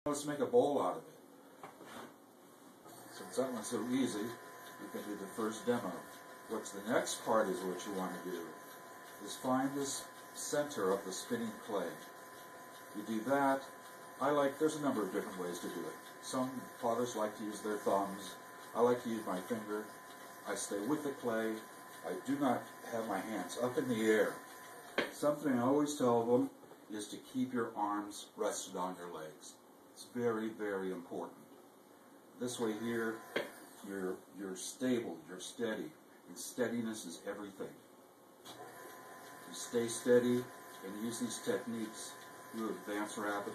Let's make a bowl out of it. Since that one's so easy, you can do the first demo. What's the next part is what you want to do, is find this center of the spinning clay. You do that. There's a number of different ways to do it. Some potters like to use their thumbs. I like to use my finger. I stay with the clay. I do not have my hands up in the air. Something I always tell them is to keep your arms rested on your legs. It's very, very important. This way here, you're stable, you're steady, and steadiness is everything. You stay steady and use these techniques, you advance rapidly.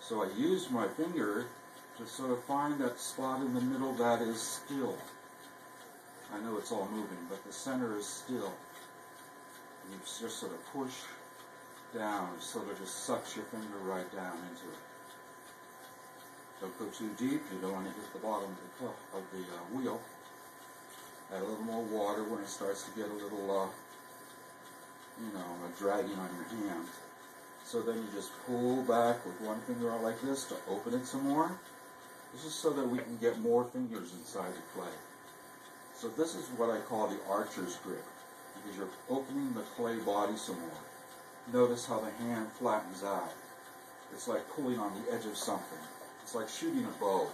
So I use my finger to sort of find that spot in the middle that is still. I know it's all moving, but the center is still. And you just sort of push down, sort of just sucks your finger right down into it. Don't go too deep, you don't want to hit the bottom of the wheel. Add a little more water when it starts to get a little, dragging on your hand. So then you just pull back with one finger out like this to open it some more. This is so that we can get more fingers inside the clay. So this is what I call the archer's grip, because you're opening the clay body some more. Notice how the hand flattens out. It's like pulling on the edge of something. It's like shooting a bow.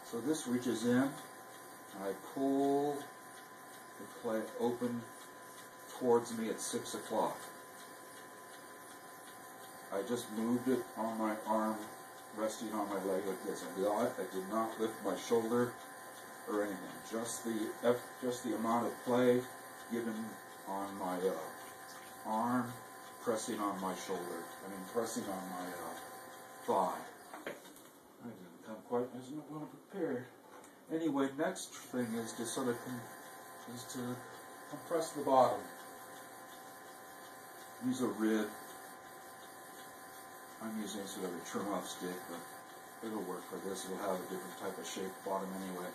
So this reaches in, and I pull the clay open towards me at 6 o'clock. I just moved it on my arm, resting on my leg like this. I did not lift my shoulder or anything. Just the amount of play given on my arm, pressing on my shoulder. Pressing on my thigh. I didn't come quite as well prepared. Anyway, next thing is to sort of compress the bottom. Use a rib. I'm using sort of a trim-off stick, but it'll work for this. It'll have a different type of shaped bottom anyway.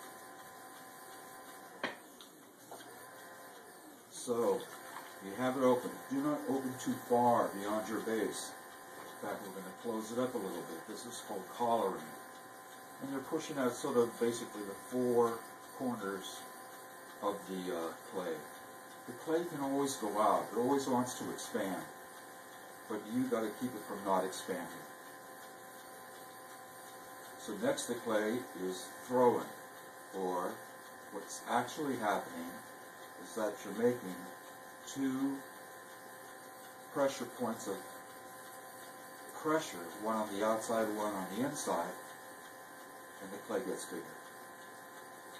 So, you have it open. Do not open too far beyond your base. In fact, we're going to close it up a little bit. This is called collaring. And you're pushing out sort of basically the four corners of the clay. The clay can always go out. It always wants to expand. But you got to keep it from not expanding. So next to clay is throwing, or what's actually happening is that you're making two pressure points of pressure, one on the outside, one on the inside, and the clay gets bigger.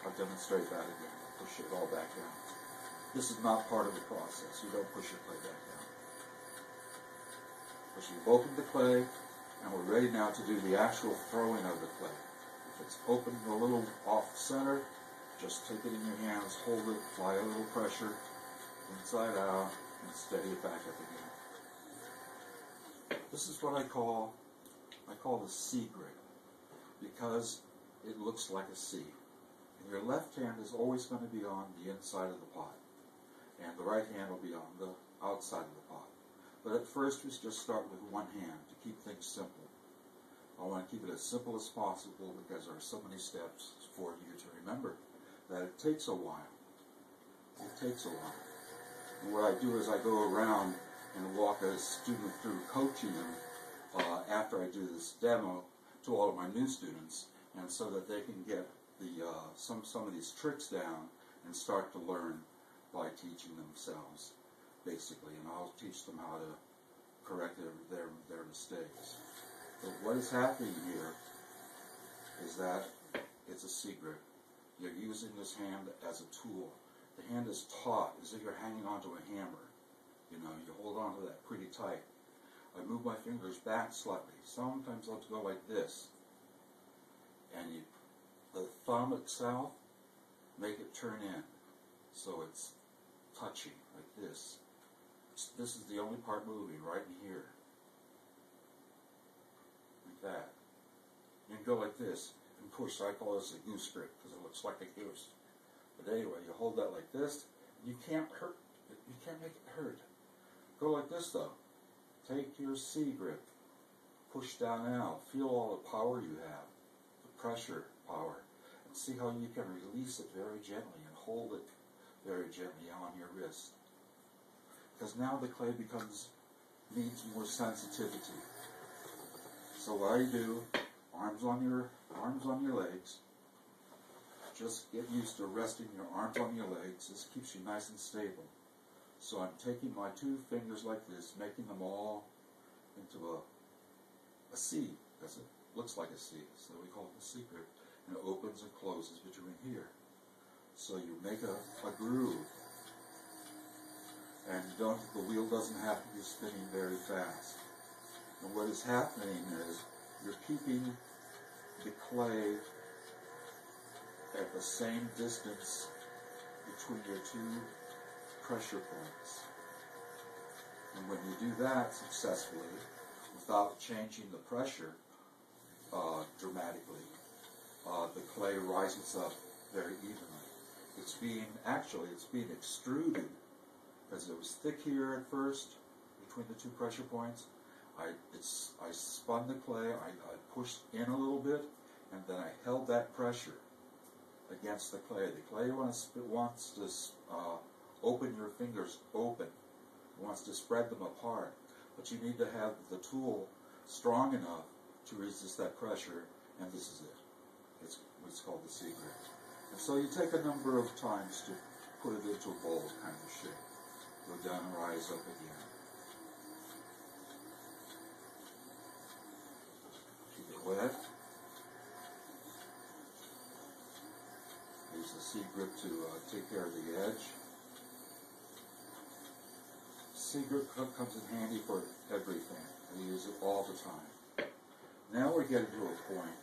I'll demonstrate that again. I'll push it all back down. This is not part of the process. You don't push your clay back down. But you've opened the clay, and we're ready now to do the actual throwing of the clay. If it's open a little off center, just take it in your hands, hold it, apply a little pressure, inside out, and steady it back up again. This is what I call the C grip, because it looks like a C. And your left hand is always going to be on the inside of the pot, and the right hand will be on the outside of the pot. But at first, we just start with one hand to keep things simple. I want to keep it as simple as possible because there are so many steps for you to remember that it takes a while. It takes a while. And what I do is I go around and walk a student through coaching them after I do this demo to all of my new students, and so that they can get the some of these tricks down and start to learn by teaching themselves, basically. And I'll teach them how to correct their mistakes. But what is happening here is that it's a C grip. You're using this hand as a tool. The hand is taut, as if you're hanging onto a hammer. You hold on to that pretty tight. I move my fingers back slightly. Sometimes I'll go like this. And the thumb itself, make it turn in. So it's touching, like this. This is the only part moving, right in here. Like that. You can go like this and push. I call this a goose grip because it looks like a goose. But anyway, you hold that like this. You can't hurt. You can't make it hurt. Go like this though. Take your C grip. push down and out. Feel all the power you have, the pressure power, and see how you can release it very gently and hold it very gently on your wrist. Because now the clay needs more sensitivity. So what I do, arms on your legs. Just get used to resting your arms on your legs. This keeps you nice and stable. So I'm taking my two fingers like this, making them all into a C, because it looks like a C. So we call it the C grip. And it opens and closes between here. So you make a groove. And the wheel doesn't have to be spinning very fast. And what is happening is you're keeping the clay at the same distance between your two pressure points. And when you do that successfully, without changing the pressure dramatically, the clay rises up very evenly. It's being extruded, because it was thick here at first between the two pressure points. I spun the clay, I pushed in a little bit, and then I held that pressure against the clay. The clay wants to open your fingers open. It wants to spread them apart. But you need to have the tool strong enough to resist that pressure, and this is it. It's what's called the C grip. And so you take a number of times to put it into a bowl kind of shape. Go down and rise up again. Keep it wet. Use the C grip to take care of the edge. C grip comes in handy for everything. We use it all the time. Now we're getting to a point